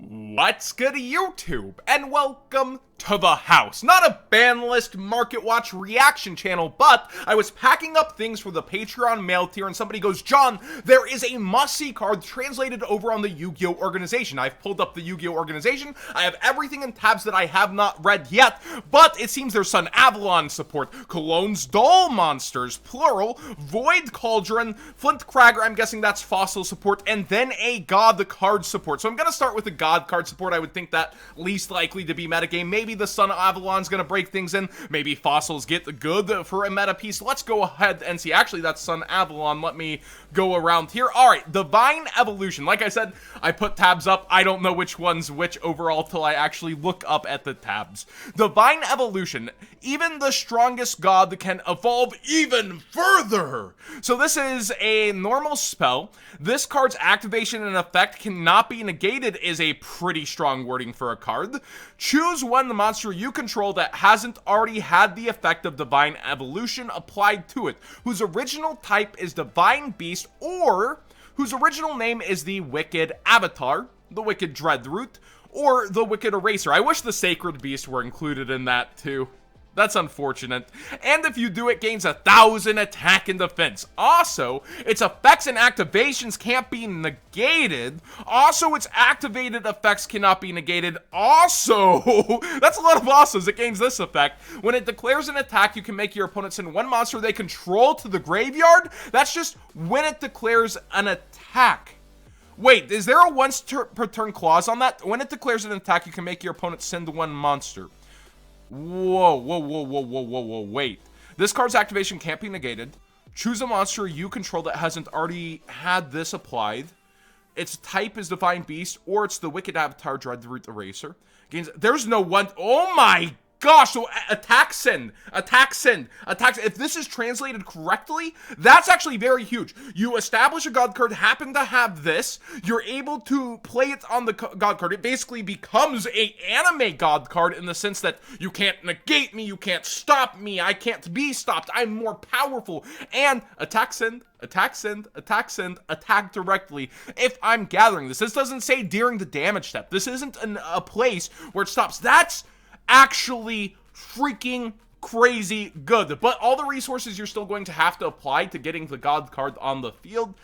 What's good, YouTube? And welcome to the house. Not a ban list market watch reaction channel, but I was packing up things for the Patreon mail tier and somebody goes, John, there is a must-see card translated over on the Yu-Gi-Oh! Organization. I've pulled up the Yu-Gi-Oh! Organization. I have everything in tabs that I have not read yet, but it seems there's Sunavalons support, Cologne's Doll Monsters, plural, Void Cauldron, Flint Cragger, I'm guessing that's Fossil support, and then a God card support. So I'm gonna start with the God card support. I would think that least likely to be metagame. Maybe the Sunavalon's gonna break things in. Maybe Fossils get the good for a meta piece. Let's go ahead and see. Actually, that's Sunavalon. Let me go around here. Alright, Divine Evolution. Like I said, I put tabs up. I don't know which one's which overall till I actually look up at the tabs. Divine Evolution. Even the strongest god can evolve even further. So this is a normal spell. This card's activation and effect cannot be negated is a pretty strong wording for a card. Choose one monster you control that hasn't already had the effect of Divine Evolution applied to it, whose original type is Divine Beast, or whose original name is the Wicked Avatar, the Wicked Dreadroot, or the Wicked Eraser. I wish the Sacred Beast were included in that too. That's unfortunate. And if you do, it gains 1,000 attack and defense. Also, its effects and activations can't be negated. Also, its activated effects cannot be negated. Also, that's a lot of alsos. It gains this effect. When it declares an attack, you can make your opponent send one monster they control to the graveyard. That's just when it declares an attack. Wait, is there a once per turn clause on that? When it declares an attack, you can make your opponent send one monster. Whoa, wait. This card's activation can't be negated. Choose a monster you control that hasn't already had this applied. Its type is Divine Beast, or it's the Wicked Avatar Dreadroot Eraser. Gains, there's no one, oh my gosh, so attack send. If this is translated correctly, that's actually very huge. You establish a god card, happen to have this, you're able to play it on the god card. It basically becomes a anime god card in the sense that you can't negate me, you can't stop me, I can't be stopped, I'm more powerful. And attack send, attack directly if I'm gathering this. This doesn't say during the damage step. This isn't a place where it stops. That's actually freaking crazy good, but all the resources you're still going to have to apply to getting the god card on the field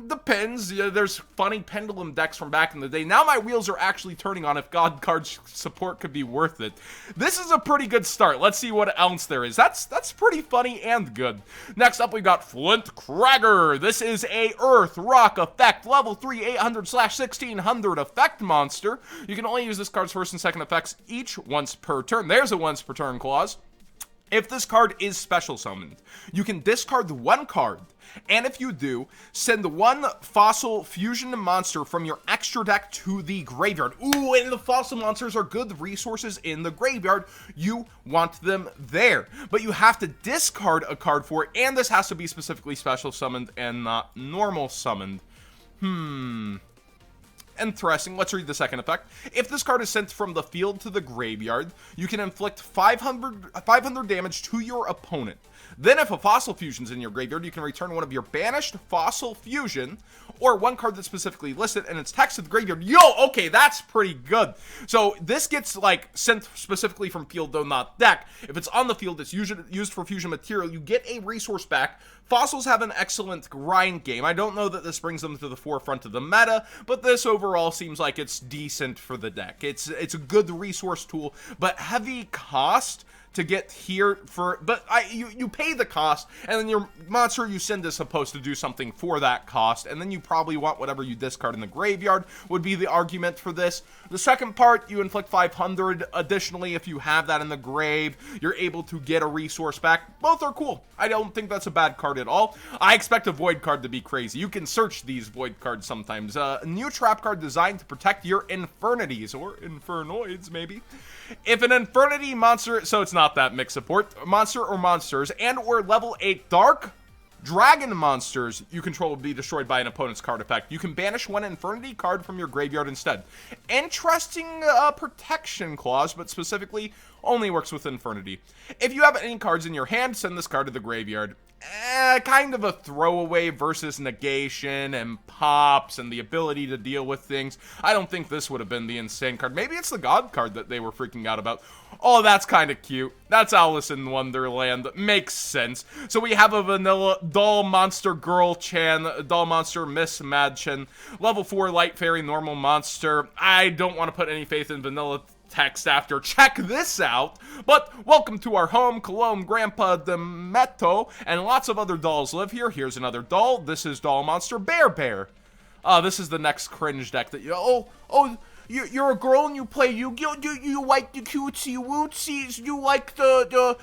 depends. There's funny pendulum decks from back in the day. Now my wheels are actually turning on if god card support could be worth it. This is a pretty good start. Let's see what else there is. That's pretty funny and good. Next up, we've got Flint Cragger. This is a Earth Rock effect, level 3, 800/1600 effect monster. You can only use this card's first and second effects each once per turn. There's a once per turn clause. If this card is special summoned, you can discard one card, and if you do, send one Fossil Fusion monster from your extra deck to the graveyard. Ooh, and the Fossil monsters are good resources in the graveyard. You want them there. But you have to discard a card for it, and this has to be specifically special summoned and not normal summoned. Interesting. Let's read the second effect. If this card is sent from the field to the graveyard, you can inflict 500 damage to your opponent. Then if a Fossil Fusion's in your graveyard, you can return one of your banished Fossil Fusion, or one card that's specifically listed, and it's text to the graveyard. Yo, okay, that's pretty good. So this gets, like, sent specifically from field, though not deck. If it's on the field, it's used for fusion material. You get a resource back. Fossils have an excellent grind game. I don't know that this brings them to the forefront of the meta, but this overall seems like it's decent for the deck. It's a good resource tool, but heavy cost to get here for, but you pay the cost, and then your monster you send is supposed to do something for that cost, and then you probably want whatever you discard in the graveyard, would be the argument for this. The second part, you inflict 500. Additionally, if you have that in the grave, you're able to get a resource back. Both are cool. I don't think that's a bad card at all. I expect a void card to be crazy. You can search these void cards sometimes. A new trap card designed to protect your infernities, or infernoids maybe. If an infernity monster, so it's not that mix support, monster or monsters, and or level 8 dark dragon monsters you control will be destroyed by an opponent's card effect, you can banish one infernity card from your graveyard instead. Interesting protection clause, but specifically only works with infernity. If you have any cards in your hand, send this card to the graveyard. kind of a throwaway versus negation and pops and the ability to deal with things. I don't think this would have been the insane card. Maybe it's the God card that they were freaking out about. Oh, that's kind of cute. That's Alice in Wonderland. Makes sense. So we have a vanilla Doll Monster Girl Chan, Doll Monster Miss Madchen, level 4 Light Fairy Normal Monster. I don't want to put any faith in vanilla text after check this out, but welcome to our home, Cologne, Grandpa de Metto, and lots of other dolls live here. Here's another doll. This is Doll Monster Bear. This is the next cringe deck that you're a girl and you play Yu-Gi-Oh! Do you like the cutesy wootsies? You like the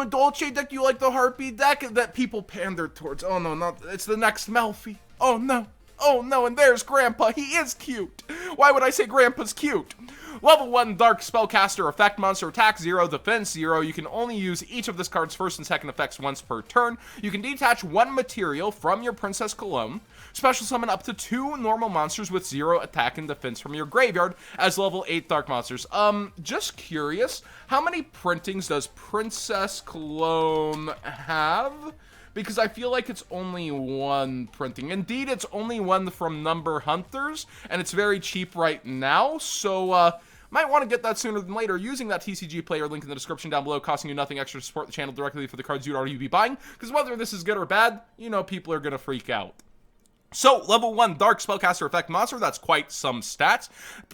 Dolce deck? You like the Heartbeat deck that people pander towards? Oh no, it's the next Melfi. Oh no, and there's Grandpa. He is cute. Why would I say Grandpa's cute? Level 1 Dark Spellcaster Effect Monster, attack 0, defense 0. You can only use each of this card's first and second effects once per turn. You can detach 1 material from your Princess Cologne. Special summon up to 2 normal monsters with 0 attack and defense from your graveyard as level 8 Dark Monsters. Just curious, how many printings does Princess Cologne have? Because I feel like it's only 1 printing. Indeed, it's only 1 from Number Hunters, and it's very cheap right now, so, might want to get that sooner than later using that TCG player link in the description down below, costing you nothing extra to support the channel directly for the cards you'd already be buying, because whether this is good or bad, you know people are going to freak out. So, level 1 Dark Spellcaster Effect Monster, that's quite some stats.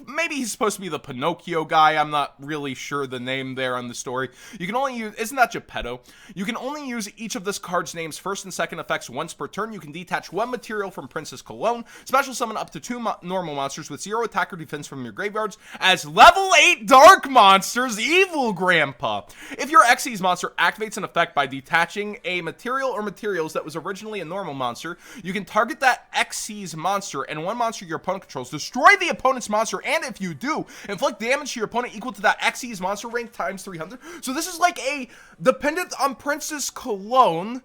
Maybe he's supposed to be the Pinocchio guy, I'm not really sure the name there on the story. You can only use, isn't that Geppetto? You can only use each of this card's name's first and second effects once per turn. You can detach 1 material from Princess Cologne, special summon up to 2 normal monsters with 0 attack or defense from your graveyards as level 8 Dark Monsters, Evil Grandpa. If your Xyz monster activates an effect by detaching a material or materials that was originally a normal monster, you can target that Xyz monster and 1 monster your opponent controls, destroy the opponent's monster, and if you do, inflict damage to your opponent equal to that Xyz monster rank times 300. So this is like a dependent on Princess Cologne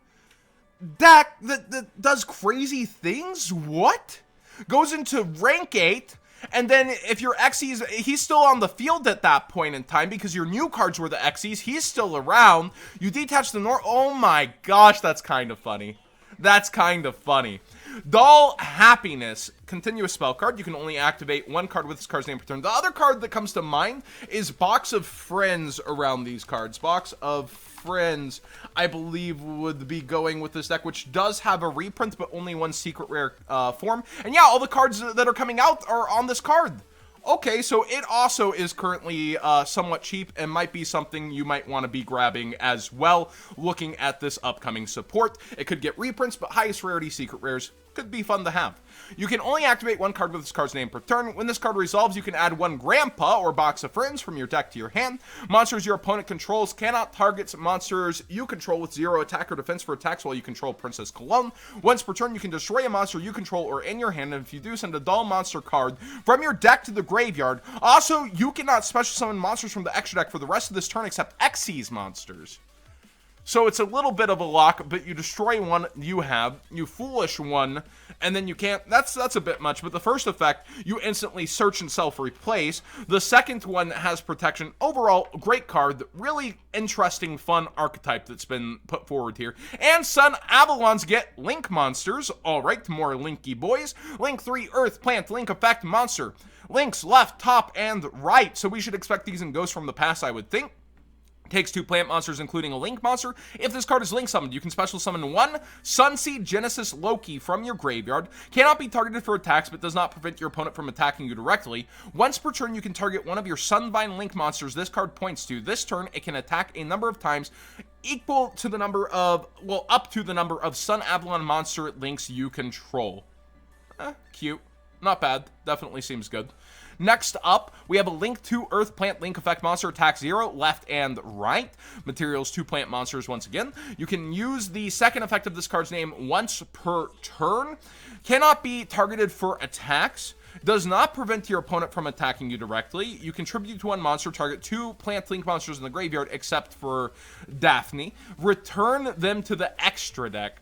deck that does crazy things. What? Goes into rank 8, and then if your Xyz, he's still on the field at that point in time because your new cards were the Xyz, he's still around. You detach the oh my gosh, that's kind of funny. That's kind of funny. Doll Happiness, continuous spell card. You can only activate 1 card with this card's name per turn. The other card that comes to mind is Box of Friends around these cards. Box of Friends, I believe, would be going with this deck, which does have a reprint, but only 1 secret rare form. And yeah, all the cards that are coming out are on this card. Okay, so it also is currently somewhat cheap and might be something you might want to be grabbing as well, looking at this upcoming support. It could get reprints, but highest rarity secret rares could be fun to have. You can only activate 1 card with this card's name per turn. When this card resolves, you can add 1 Grandpa or Box of Friends from your deck to your hand. Monsters your opponent controls cannot target monsters you control with 0 attack or defense for attacks while you control Princess Cologne. Once per turn, you can destroy a monster you control or in your hand, and if you do, send a Doll Monster card from your deck to the graveyard. Also, you cannot special summon monsters from the extra deck for the rest of this turn except Xyz monsters. So it's a little bit of a lock, but you destroy 1 you have, you foolish 1, and then you can't, that's a bit much, but the first effect, you instantly search and self-replace. The second one has protection. Overall, great card, really interesting, fun archetype that's been put forward here. And Sunavalons get Link monsters. Alright, more Linky boys. Link 3, Earth, Plant, Link Effect, Monster. Links left, top, and right. So we should expect these in Ghosts from the Past, I would think. Takes 2 plant monsters, including a Link monster. If this card is Link summoned, you can special summon 1 Sunseed Genesis Loki from your graveyard. Cannot be targeted for attacks, but does not prevent your opponent from attacking you directly. Once per turn, you can target 1 of your Sunvine Link monsters this card points to. This turn, it can attack a number of times equal to the number of, well, up to the number of Sunavalon monster links you control. Cute. Not bad. Definitely seems good. Next up, we have a Link 2 Earth Plant Link Effect Monster, attack 0, left and right. Materials 2 plant monsters once again. You can use the second effect of this card's name once per turn. Cannot be targeted for attacks. Does not prevent your opponent from attacking you directly. You contribute to 1 monster, target 2 plant link monsters in the graveyard, except for Daphne. Return them to the extra deck.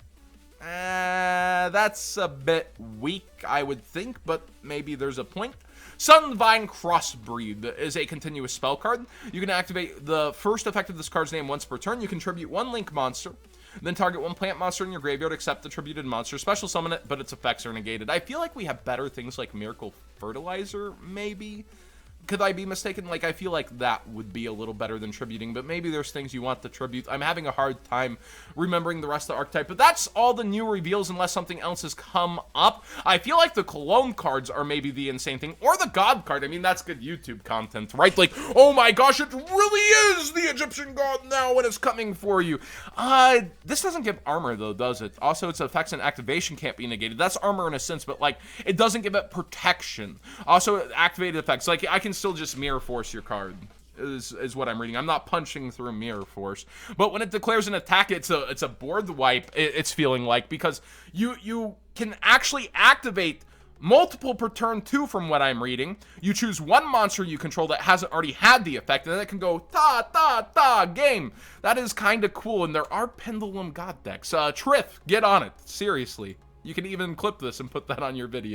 That's a bit weak, I would think, but maybe there's a point. Sunvine Crossbreed is a continuous spell card. You can activate the first effect of this card's name once per turn. You contribute 1 Link monster. Then target one plant monster in your graveyard except the attributed monster. Special summon it, but its effects are negated. I feel like we have better things like Miracle Fertilizer, maybe? Could I be mistaken? Like, I feel like that would be a little better than tributing, but maybe there's things you want to tribute. I'm having a hard time remembering the rest of the archetype, but that's all the new reveals unless something else has come up. I feel like the Cologne cards are maybe the insane thing, or the God card. I mean, that's good YouTube content, right? Like, oh my gosh, it really is the Egyptian God now when it's coming for you. This doesn't give armor, though, does it? Also, its effects and activation can't be negated. That's armor in a sense, but, like, it doesn't give it protection. Also, activated effects. Like, I can still just mirror force your card is what I'm reading. I'm not punching through mirror force, but when it declares an attack, it's a board wipe. It's feeling like, because you can actually activate multiple per turn 2 from what I'm reading. You choose one monster you control that hasn't already had the effect, and then it can go game. That is kind of cool, and there are Pendulum God decks. Sutff, get on it, seriously. You can even clip this and put that on your video.